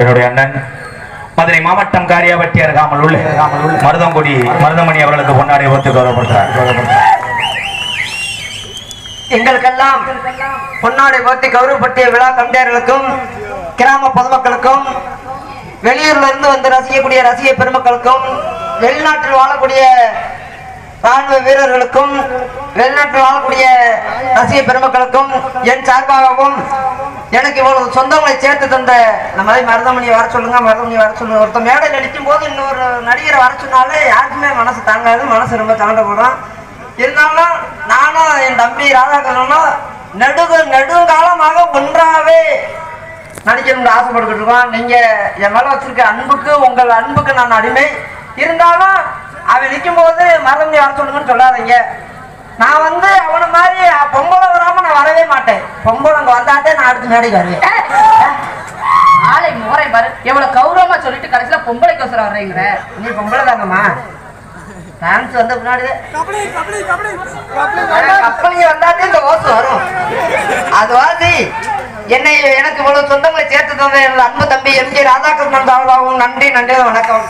என்னுடைய அண்ணன் மதுரை மாவட்டம் காரியாபட்டி அருகாமல் உள்ள மருதமணி அவர்களுக்கு பொன்னாடை ஒத்து கௌரவப்படுத்தார். எங்களுக்கெல்லாம் பொன்னாடை போர்த்தி கௌரவப்படுத்திய விழா கண்டேர்களுக்கும் கிராம பொதுமக்களுக்கும் வெளியூர்ல இருந்து வந்து ரசிக்கக்கூடிய ரசிக பெருமக்களுக்கும் வெளிநாட்டில் வாழக்கூடிய ராணுவ வீரர்களுக்கும் வெளிநாட்டில் வாழக்கூடிய ரசிக பெருமக்களுக்கும் என் சார்பாகவும் எனக்கு இவ்வளவு சொந்தங்களை சேர்த்து தந்த இந்த மாதிரி மருதமணியை வர சொல்லுங்க ஒருத்தர் மேடையில் அடிக்கும் போது இன்னொரு நடிகரை வர சொன்னாலே யாருக்குமே மனசு தாங்காது, மனசு ரொம்ப தாண்டப்படும். இருந்தாலும் நானும் என் தம்பி ராதாகிருஷ்ணனும் நெடுங்காலமாக ஒன்றாவே நடிக்கணும்னு ஆசைப்பட்டுக்கிட்டு இருக்கோம். நீங்க என் மேல வச்சிருக்க அன்புக்கு, உங்கள் அன்புக்கு நான் அடிமை. இருந்தாலும் அவன் நிற்கும் போது மறந்து வர சொல்லுங்கன்னு சொல்லாதீங்க. நான் வந்து அவனை மாதிரி பொம்பளை வராம நான் வரவே மாட்டேன். பொம்பளை அங்க வந்தாட்டே நான் அடுத்து மேடைக்கு வருவேன். ஆளை முறை பாரு, எவ்வளவு கௌரவமா சொல்லிட்டு கடைசியில பொம்பளைக்கு அவசரம் வர்றீங்கிற. நீ பொம்பளை தாங்கம்மா. டான்ஸ் வந்து முன்னாடி கப்பலிங்க வந்தாட்டே இந்த ஓசு வரும். அது வாசி என்னை எனக்கு இவ்வளவு சொந்தங்களை சேர்த்து தந்த அன்பு தம்பி எம் ஜி ராதாகிருஷ்ணன் அவர்களும் நன்றி வணக்கம்.